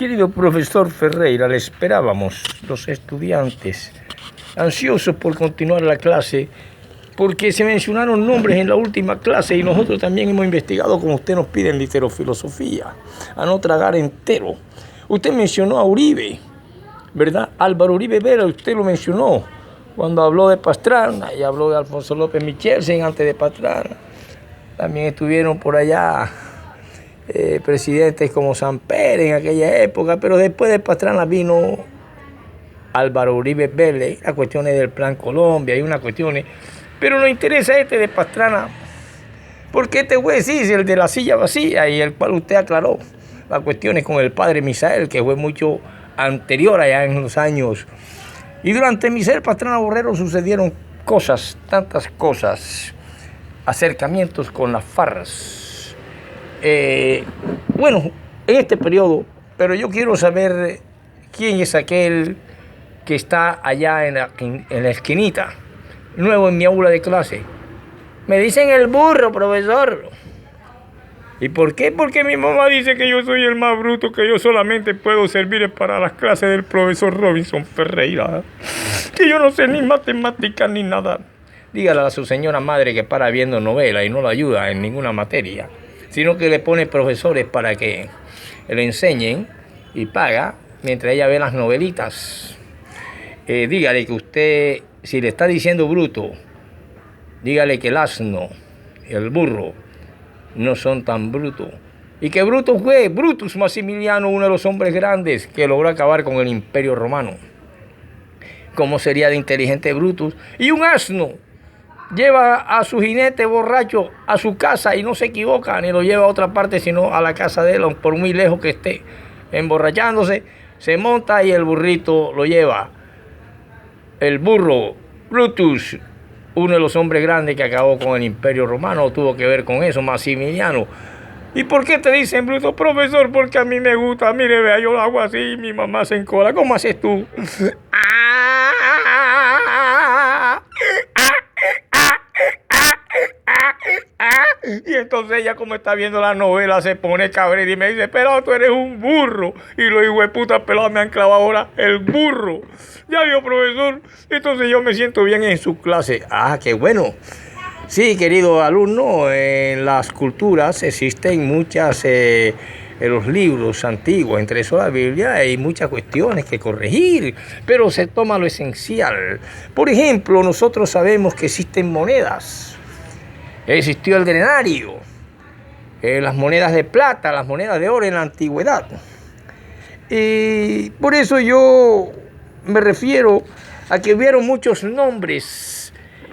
Querido profesor Ferreira, le esperábamos, los estudiantes, ansiosos por continuar la clase, porque se mencionaron nombres en la última clase y nosotros también hemos investigado, como usted nos pide en literofilosofía, a no tragar entero. Usted mencionó a Uribe, ¿verdad? Álvaro Uribe Vélez, usted lo mencionó cuando habló de Pastrana y habló de Alfonso López Michelsen antes de Pastrana. También estuvieron por allá presidentes como Samper en aquella época, pero después de Pastrana vino Álvaro Uribe Vélez, las cuestiones del Plan Colombia y unas cuestiones, pero nos interesa este de Pastrana, porque este juez sí es el de la silla vacía y el cual usted aclaró las cuestiones con el padre Misael, que fue mucho anterior allá en los años. Y durante Misael Pastrana Borrero sucedieron cosas, tantas cosas, acercamientos con las FARC. Bueno, en este periodo, pero yo quiero saber quién es aquel que está allá en la esquinita, nuevo en mi aula de clase. Me dicen el burro, profesor. ¿Y por qué? Porque mi mamá dice que yo soy el más bruto, que yo solamente puedo servir para las clases del profesor Robinson Ferreira, que yo no sé ni matemáticas ni nada. Dígale a su señora madre que para viendo novela y no la ayuda en ninguna materia, sino que le pone profesores para que le enseñen y paga mientras ella ve las novelitas. Dígale que usted, si le está diciendo bruto, dígale que el asno y el burro no son tan brutos. Y que Bruto fue Brutus Maximiliano, uno de los hombres grandes que logró acabar con el Imperio Romano. ¿Cómo sería de inteligente Brutus? Y un asno lleva a su jinete borracho a su casa y no se equivoca, ni lo lleva a otra parte, sino a la casa de él, por muy lejos que esté, emborrachándose, se monta y el burrito lo lleva. El burro, Brutus, uno de los hombres grandes que acabó con el Imperio Romano, tuvo que ver con eso, Maximiliano. ¿Y por qué te dicen bruto, profesor? Porque a mí me gusta, mire, vea, yo lo hago así, mi mamá se encola. ¿Cómo haces tú? Y entonces ella, como está viendo la novela, se pone cabrera y me dice, pelado, tú eres un burro. Y los hijos de puta pelados me han clavado ahora el burro. Ya vio, profesor. Entonces yo me siento bien en su clase. Ah, qué bueno. Sí, querido alumno, en las culturas existen muchas, en los libros antiguos, entre eso la Biblia, hay muchas cuestiones que corregir, pero se toma lo esencial. Por ejemplo, nosotros sabemos que existen monedas. Existió el denario, las monedas de plata, las monedas de oro en la antigüedad. Y por eso yo me refiero a que hubieron muchos nombres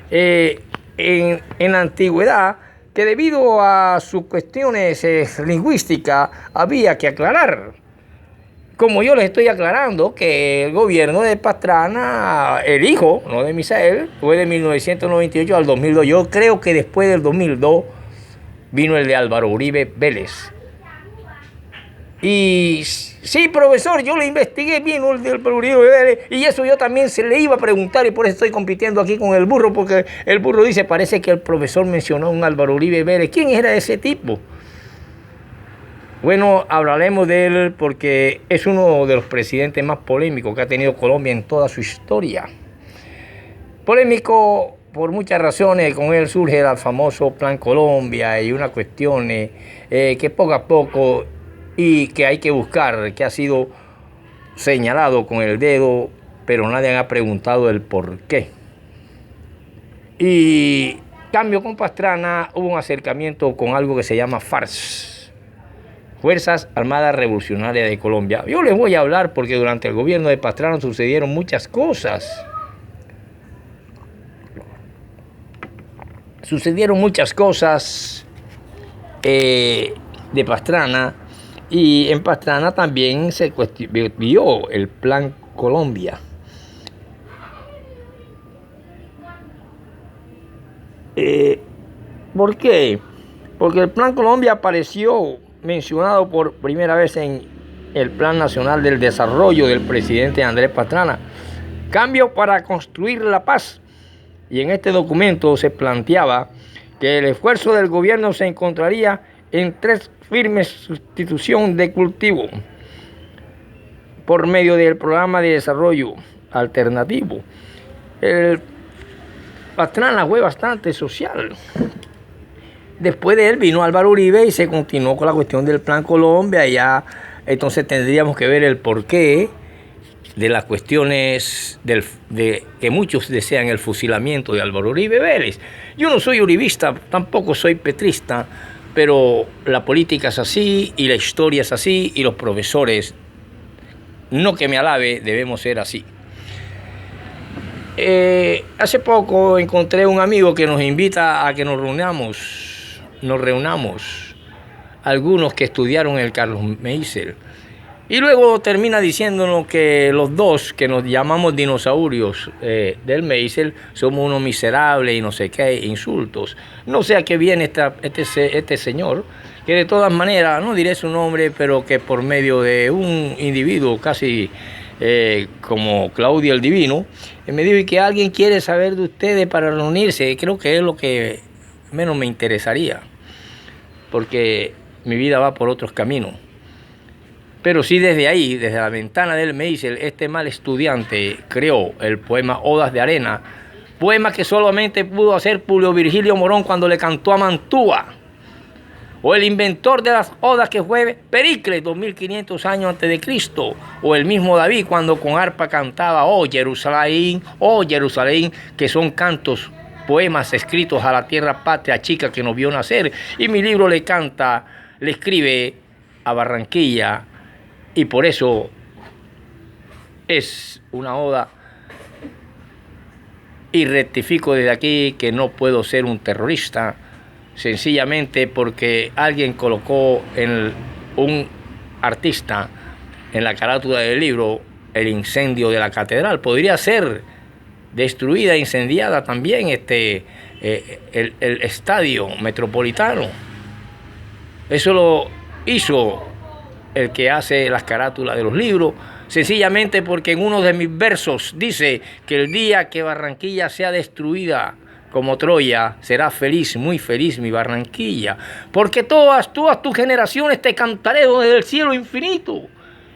en la antigüedad que debido a sus cuestiones lingüísticas había que aclarar. Como yo les estoy aclarando que el gobierno de Pastrana, el hijo, no de Misael, fue de 1998 al 2002. Yo creo que después del 2002 vino el de Álvaro Uribe Vélez. Y sí, profesor, yo le investigué bien el de Álvaro Uribe Vélez y eso yo también se le iba a preguntar y por eso estoy compitiendo aquí con el burro, porque el burro dice, parece que el profesor mencionó a un Álvaro Uribe Vélez. ¿Quién era ese tipo? Bueno, hablaremos de él porque es uno de los presidentes más polémicos que ha tenido Colombia en toda su historia. Polémico por muchas razones, con él surge el famoso Plan Colombia y una cuestión que poco a poco y que hay que buscar, que ha sido señalado con el dedo, pero nadie ha preguntado el por qué. Y cambio con Pastrana, hubo un acercamiento con algo que se llama FARC. Fuerzas Armadas Revolucionarias de Colombia. Yo les voy a hablar porque durante el gobierno de Pastrana sucedieron muchas cosas. Sucedieron muchas cosas de Pastrana y en Pastrana también se vio el Plan Colombia. ¿Por qué? Porque el Plan Colombia apareció mencionado por primera vez en el Plan Nacional del Desarrollo del presidente Andrés Pastrana, cambio para construir la paz. Y en este documento se planteaba que el esfuerzo del gobierno se encontraría en 3 firmes sustitución de cultivo. por medio del programa de desarrollo alternativo. El Pastrana fue bastante social. Después de él vino Álvaro Uribe y se continuó con la cuestión del Plan Colombia. Y ya entonces tendríamos que ver el porqué de las cuestiones de que muchos desean el fusilamiento de Álvaro Uribe Vélez. Yo no soy uribista, tampoco soy petrista, pero la política es así y la historia es así y los profesores, no que me alabe, debemos ser así. Hace poco encontré un amigo que nos invita a que nos reunamos, algunos que estudiaron el Carlos Meisel. Y luego termina diciéndonos que los dos, que nos llamamos dinosaurios del Meisel, somos unos miserables y no sé qué, insultos. No sé a qué viene este señor, que de todas maneras, no diré su nombre, pero que por medio de un individuo casi como Claudio el Divino, me dijo que alguien quiere saber de ustedes para reunirse. Creo que es lo que menos me interesaría, porque mi vida va por otros caminos. Pero sí desde ahí, desde la ventana del Meisel, este mal estudiante creó el poema Odas de Arena, poema que solamente pudo hacer Publio Virgilio Morón cuando le cantó a Mantua, o el inventor de las odas que fue Pericles 2500 años antes de Cristo, o el mismo David cuando con arpa cantaba oh Jerusalén, que son cantos, poemas escritos a la tierra patria chica que nos vio nacer. Y mi libro le escribe a Barranquilla, y por eso es una oda. Y rectifico desde aquí que no puedo ser un terrorista, sencillamente porque alguien colocó un artista en la carátula del libro el incendio de la catedral. Podría ser destruida, incendiada también el estadio metropolitano. Eso lo hizo el que hace las carátulas de los libros, sencillamente porque en uno de mis versos dice que el día que Barranquilla sea destruida como Troya, será feliz, muy feliz mi Barranquilla, porque todas tus generaciones te cantaré desde el cielo infinito,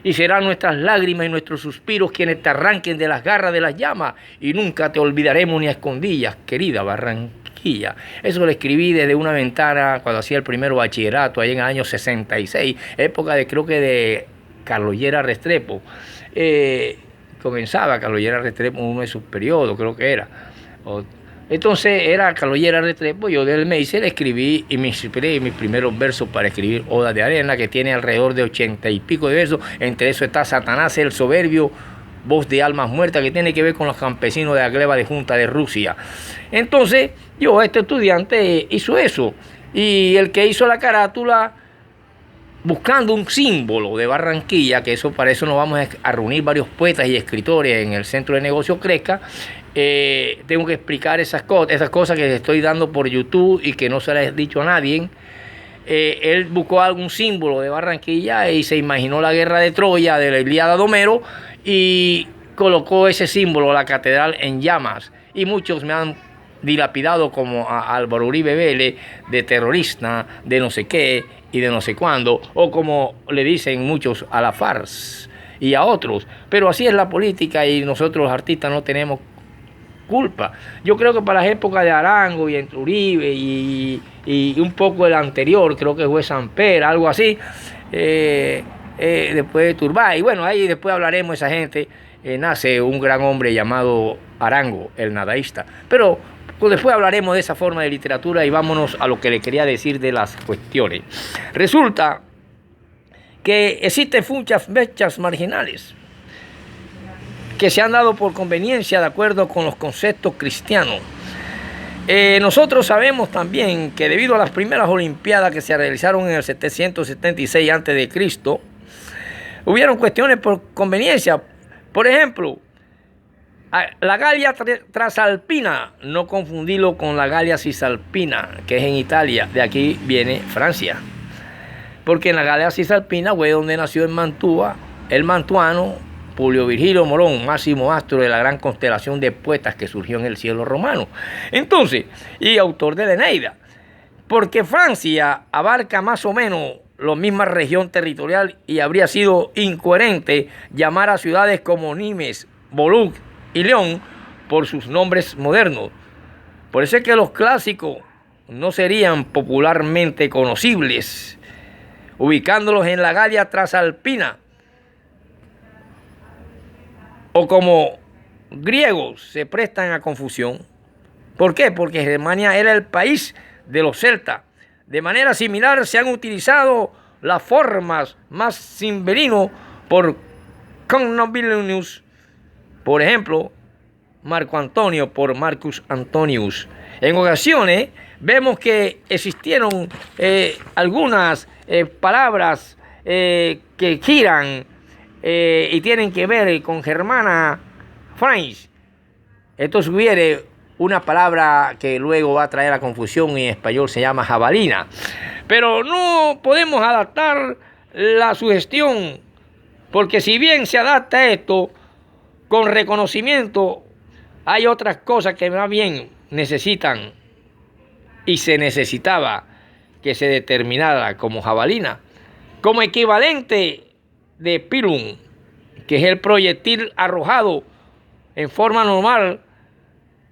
y serán nuestras lágrimas y nuestros suspiros quienes te arranquen de las garras de las llamas, y nunca te olvidaremos ni a escondillas, querida Barranquilla. Eso lo escribí desde una ventana cuando hacía el primero bachillerato, ahí en el año 66, época creo que de Carlos Llera Restrepo. Comenzaba Carlos Llera Restrepo uno de sus periodos, creo que era. Entonces era Carlos Llera Restrepo, yo del Meisel escribí y me inspiré en mis primeros versos para escribir Odas de Arena, que tiene alrededor de 80 y pico de versos. Entre eso está Satanás el soberbio, voz de almas muertas, que tiene que ver con los campesinos de la gleba de Junta de Rusia. Entonces, este estudiante hizo eso. Y el que hizo la carátula, buscando un símbolo de Barranquilla, que para eso nos vamos a reunir varios poetas y escritores en el Centro de Negocios Cresca, tengo que explicar esas cosas que les estoy dando por YouTube y que no se les he dicho a nadie. Él buscó algún símbolo de Barranquilla y se imaginó la guerra de Troya de la Ilíada de Homero y colocó ese símbolo, la catedral, en llamas. Y muchos me han dilapidado como a Álvaro Uribe Vélez de terrorista, de no sé qué y de no sé cuándo, o como le dicen muchos a la farsa y a otros. Pero así es la política y nosotros los artistas no tenemos culpa. Yo creo que para las épocas de Arango y entre Uribe y un poco el anterior, creo que fue Samper, algo así, después de Turbay, bueno, ahí después hablaremos de esa gente, nace un gran hombre llamado Arango, el nadaísta. Pero después hablaremos de esa forma de literatura y vámonos a lo que le quería decir de las cuestiones. Resulta que existen muchas fechas marginales que se han dado por conveniencia de acuerdo con los conceptos cristianos. Nosotros sabemos también que debido a las primeras Olimpiadas que se realizaron en el 776 a.C., hubieron cuestiones por conveniencia. Por ejemplo, la Galia Transalpina, no confundirlo con la Galia Cisalpina, que es en Italia, de aquí viene Francia. Porque en la Galia Cisalpina fue donde nació en Mantua el mantuano Publio Virgilio Morón, máximo astro de la gran constelación de poetas que surgió en el cielo romano. Entonces, y autor de la Eneida. Porque Francia abarca más o menos la misma región territorial y habría sido incoherente llamar a ciudades como Nimes, Boluk y León por sus nombres modernos. Por eso es que los clásicos no serían popularmente conocibles, ubicándolos en la Galia Transalpina o como griegos se prestan a confusión. ¿Por qué? Porque Germania era el país de los celtas. De manera similar se han utilizado las formas más simberino por Connobilius, por ejemplo, Marco Antonio por Marcus Antonius. En ocasiones vemos que existieron algunas palabras que giran y tienen que ver con Germana French. Esto sugiere una palabra que luego va a traer la confusión y en español se llama jabalina. Pero no podemos adaptar la sugestión, porque si bien se adapta esto con reconocimiento, hay otras cosas que más bien necesitan y se necesitaba que se determinara como jabalina, como equivalente de pilum, que es el proyectil arrojado en forma normal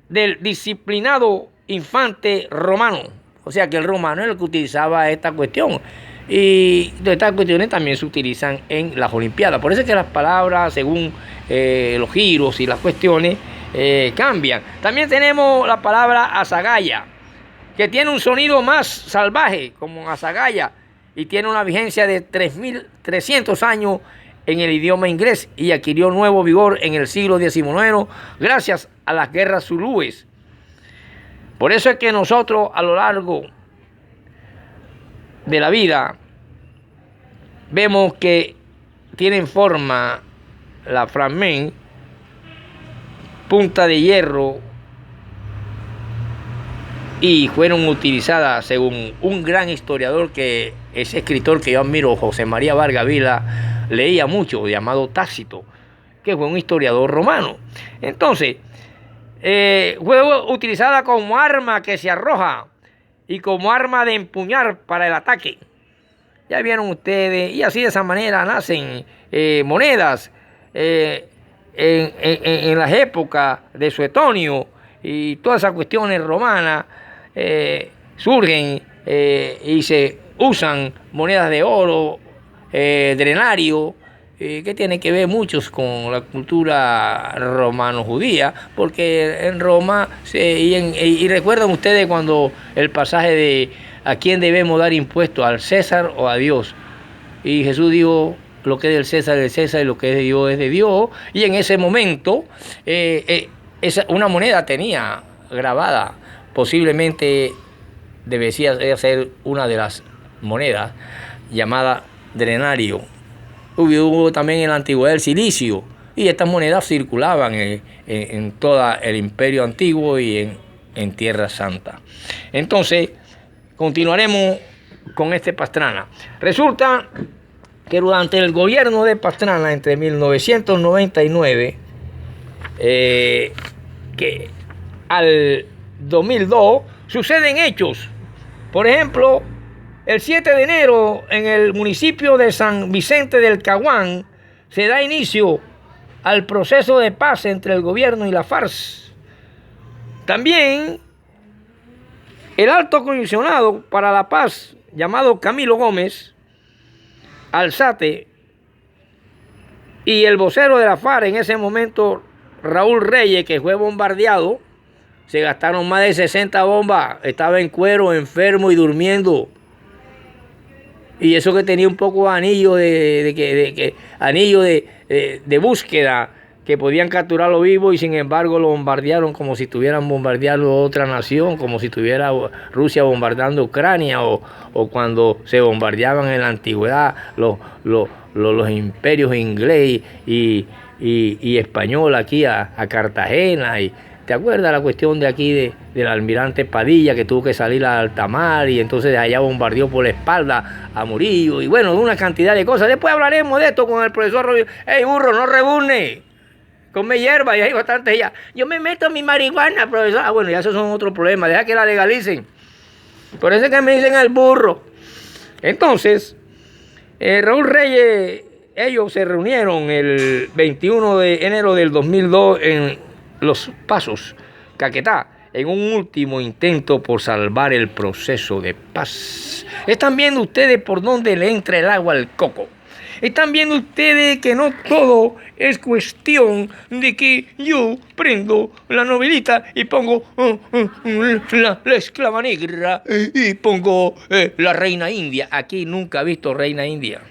del disciplinado infante romano. O sea que el romano es el que utilizaba esta cuestión. Y estas cuestiones también se utilizan en las Olimpiadas. Por eso es que las palabras, según los giros y las cuestiones, cambian. También tenemos la palabra azagaya, que tiene un sonido más salvaje, como azagaya, y tiene una vigencia de 3.300 años en el idioma inglés y adquirió nuevo vigor en el siglo XIX gracias a las guerras zulúes. Por eso es que nosotros a lo largo de la vida vemos que tienen forma la fragment, punta de hierro, y fueron utilizadas según un gran historiador, que ese escritor que yo admiro, José María Vargas Vila, leía mucho, llamado Tácito, que fue un historiador romano. Entonces, fue utilizada como arma que se arroja y como arma de empuñar para el ataque. Ya vieron ustedes, y así de esa manera nacen monedas en las épocas de Suetonio, y todas esas cuestiones romanas surgen y se usan monedas de oro, drenario, que tiene que ver muchos con la cultura romano-judía, porque en Roma, y recuerdan ustedes cuando el pasaje de ¿a quién debemos dar impuestos? ¿Al César o a Dios? Y Jesús dijo, lo que es del César es del César y lo que es de Dios es de Dios. Y en ese momento una moneda tenía grabada, posiblemente debería ser una de las monedas llamada drenario. Hubo también en la antigüedad el silicio, y estas monedas circulaban en todo el imperio antiguo y en Tierra Santa. Entonces, continuaremos con Pastrana. Resulta que durante el gobierno de Pastrana, entre 1999 que al 2002, suceden hechos. Por ejemplo, el 7 de enero, en el municipio de San Vicente del Caguán, se da inicio al proceso de paz entre el gobierno y la FARC. También el alto comisionado para la paz, llamado Camilo Gómez Alzate, y el vocero de la FARC en ese momento, Raúl Reyes, que fue bombardeado, se gastaron más de 60 bombas, estaba en cuero, enfermo y durmiendo. Y eso que tenía un poco de anillo de búsqueda, que podían capturarlo vivo, y sin embargo lo bombardearon como si estuvieran bombardeando otra nación, como si estuviera Rusia bombardeando Ucrania, o cuando se bombardeaban en la antigüedad los imperios inglés y español aquí a Cartagena. Y ¿te acuerdas la cuestión de aquí del almirante Padilla, que tuvo que salir al alta mar y entonces de allá bombardeó por la espalda a Murillo? Y bueno, una cantidad de cosas. Después hablaremos de esto con el profesor Robin. ¡Ey, burro, no rebuzne! Come hierba, y hay bastante ya. Yo me meto mi marihuana, profesor. Bueno, ya esos son otros problemas. Deja que la legalicen. Por eso es que me dicen el burro. Entonces, Raúl Reyes, ellos se reunieron el 21 de enero del 2002 en Los Pasos, Caquetá, en un último intento por salvar el proceso de paz. Están viendo ustedes por dónde le entra el agua al coco. Están viendo ustedes que no todo es cuestión de que yo prendo la novelita y pongo la esclava negra y pongo la reina india. Aquí nunca he visto reina india.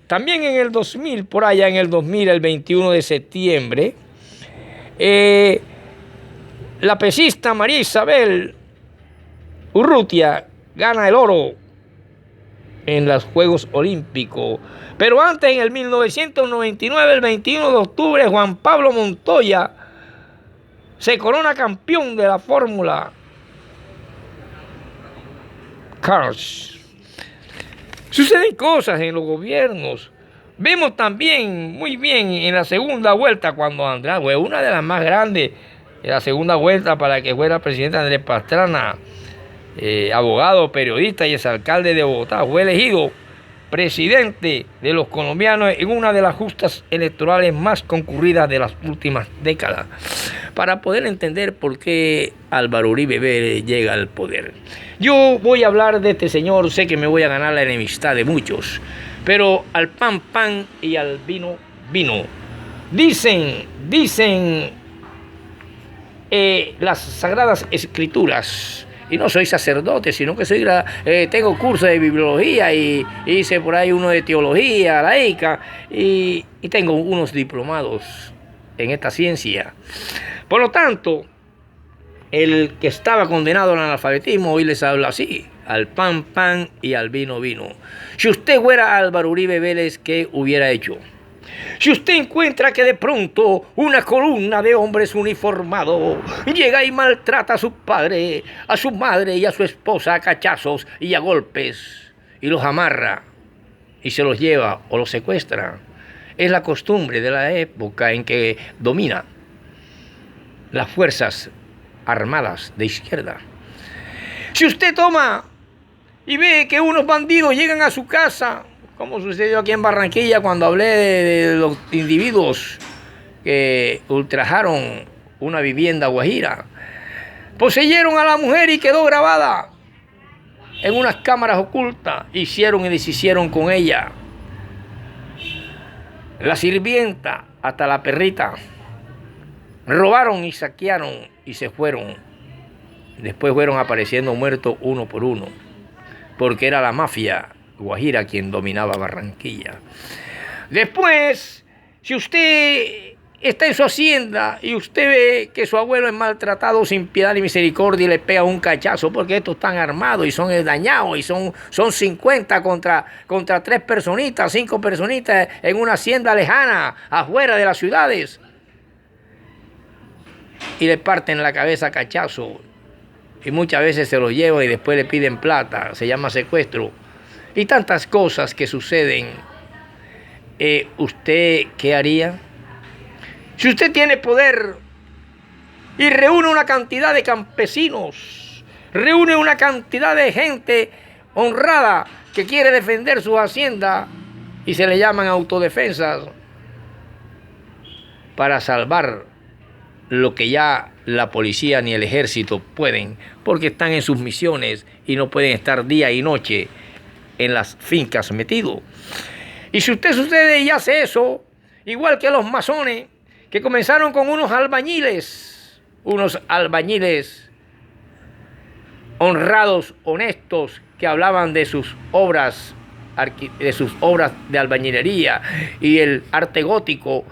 También en el 2000, por allá en el 2000, el 21 de septiembre, la pesista María Isabel Urrutia gana el oro en los Juegos Olímpicos. Pero antes, en el 1999, el 21 de octubre, Juan Pablo Montoya se corona campeón de la Fórmula Cars. Suceden cosas en los gobiernos. Vemos también muy bien en la segunda vuelta cuando Andrés fue una de las más grandes en la segunda vuelta para que fuera presidente Andrés Pastrana, abogado, periodista y exalcalde de Bogotá, fue elegido presidente de los colombianos en una de las justas electorales más concurridas de las últimas décadas, para poder entender por qué Álvaro Uribe Vélez llega al poder. Yo voy a hablar de este señor, sé que me voy a ganar la enemistad de muchos, pero al pan, pan y al vino, vino. Dicen las Sagradas Escrituras, y no soy sacerdote, sino que tengo cursos de bibliología y hice por ahí uno de teología laica y tengo unos diplomados en esta ciencia. Por lo tanto, el que estaba condenado al analfabetismo hoy les habla así: al pan, pan y al vino, vino. Si usted fuera Álvaro Uribe Vélez, ¿qué hubiera hecho? Si usted encuentra que de pronto una columna de hombres uniformados llega y maltrata a su padre, a su madre y a su esposa a cachazos y a golpes, y los amarra y se los lleva o los secuestra, es la costumbre de la época en que domina las fuerzas armadas de izquierda. Si usted toma y ve que unos bandidos llegan a su casa, como sucedió aquí en Barranquilla cuando hablé de los individuos que ultrajaron una vivienda guajira, poseyeron a la mujer y quedó grabada en unas cámaras ocultas, hicieron y deshicieron con ella, la sirvienta hasta la perrita, robaron y saquearon y se fueron. Después fueron apareciendo muertos uno por uno, porque era la mafia guajira quien dominaba Barranquilla. Después, si usted está en su hacienda y usted ve que su abuelo es maltratado sin piedad ni misericordia y le pega un cachazo, porque estos están armados y son dañados y son 50 contra 3 personitas, 5 personitas en una hacienda lejana, afuera de las ciudades, y le parten la cabeza a cachazo y muchas veces se lo llevan y después le piden plata, se llama secuestro. Y tantas cosas que suceden. ¿Usted qué haría? Si usted tiene poder y reúne una cantidad de campesinos, reúne una cantidad de gente honrada que quiere defender su hacienda y se le llaman autodefensas para salvar lo que ya la policía ni el ejército pueden, porque están en sus misiones y no pueden estar día y noche en las fincas metido. Y si usted sucede y hace eso, igual que los masones, que comenzaron con unos albañiles honrados, honestos, que hablaban de sus obras de albañilería y el arte gótico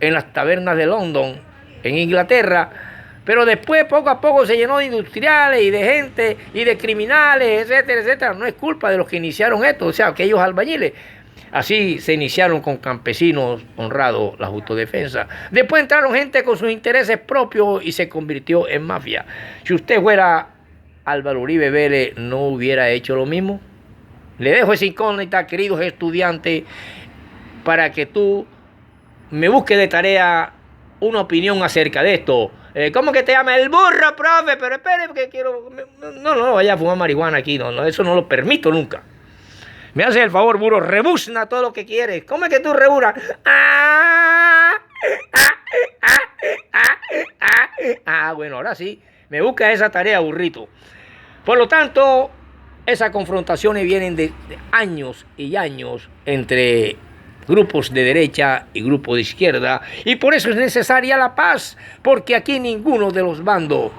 en las tabernas de London, en Inglaterra. Pero después, poco a poco, se llenó de industriales y de gente y de criminales, etcétera, etcétera. No es culpa de los que iniciaron esto, o sea, aquellos albañiles. Así se iniciaron con campesinos honrados las autodefensas. Después entraron gente con sus intereses propios y se convirtió en mafia. Si usted fuera Álvaro Uribe Vélez, ¿no hubiera hecho lo mismo? Le dejo esa incógnita, queridos estudiantes, para que tú me busques de tarea una opinión acerca de esto. ¿Cómo que te llama? El burro, profe, pero espere, porque quiero... No, vaya a fumar marihuana aquí, no, eso no lo permito nunca. Me hace el favor, burro, rebuzna todo lo que quieres. ¿Cómo es que tú rebuznas? Bueno, ahora sí, me busca esa tarea, burrito. Por lo tanto, esas confrontaciones vienen de años y años entre grupos de derecha y grupos de izquierda, y por eso es necesaria la paz, porque aquí ninguno de los bandos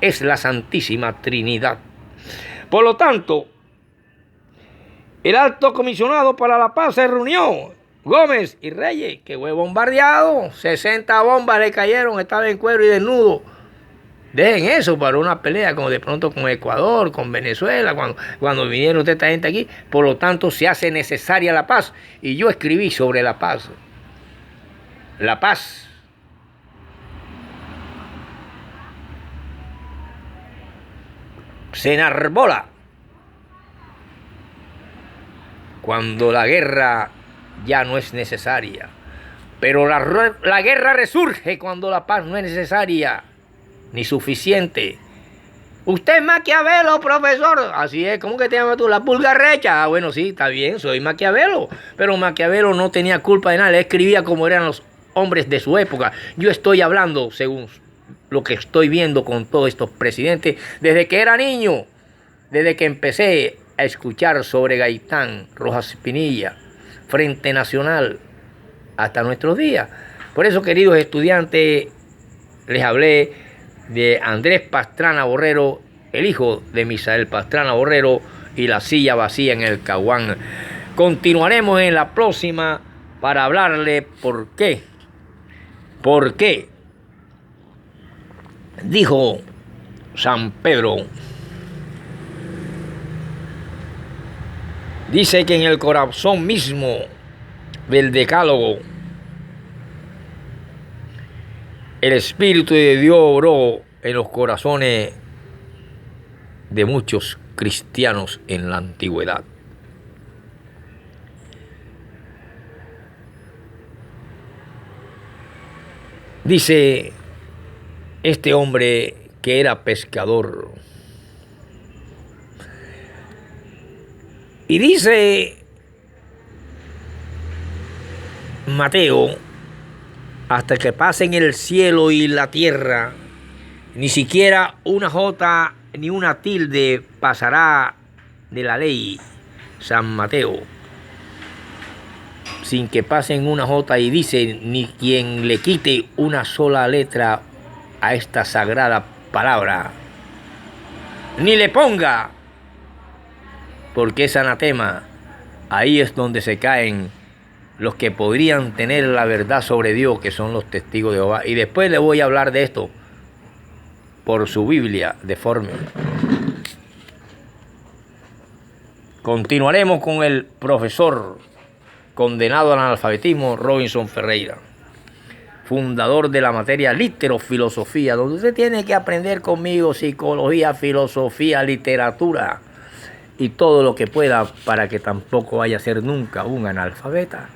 es la Santísima Trinidad. Por lo tanto, el alto comisionado para la paz se reunió, Gómez y Reyes, que fue bombardeado, 60 bombas le cayeron, estaba en cuero y desnudo. Dejen eso para una pelea como de pronto con Ecuador, con Venezuela, cuando vinieron esta gente aquí. Por lo tanto, se hace necesaria la paz. Y yo escribí sobre la paz. La paz se enarbola cuando la guerra ya no es necesaria. Pero la guerra resurge cuando la paz no es necesaria ni suficiente. Usted es Maquiavelo, profesor. Así es, ¿cómo que te llamas tú? La pulga recha. Bueno, sí, está bien, soy Maquiavelo. Pero Maquiavelo no tenía culpa de nada, él escribía como eran los hombres de su época. Yo estoy hablando según lo que estoy viendo con todos estos presidentes desde que era niño, desde que empecé a escuchar sobre Gaitán, Rojas Pinilla, Frente Nacional, hasta nuestros días. Por eso, queridos estudiantes, les hablé de Andrés Pastrana Borrero, el hijo de Misael Pastrana Borrero, y la silla vacía en el Caguán. Continuaremos en la próxima para hablarle por qué dijo San Pedro. Dice que en el corazón mismo del decálogo el Espíritu de Dios obró en los corazones de muchos cristianos en la antigüedad. Dice este hombre que era pescador. Y dice Mateo, hasta que pasen el cielo y la tierra, ni siquiera una jota ni una tilde pasará de la ley. San Mateo, sin que pasen una jota, y dice, ni quien le quite una sola letra a esta sagrada palabra, ni le ponga, porque es anatema. Ahí es donde se caen los que podrían tener la verdad sobre Dios, que son los testigos de Jehová. Y después le voy a hablar de esto por su Biblia deforme. Continuaremos con el profesor condenado al analfabetismo, Robinson Ferreira, fundador de la materia literofilosofía, donde usted tiene que aprender conmigo psicología, filosofía, literatura y todo lo que pueda para que tampoco vaya a ser nunca un analfabeta.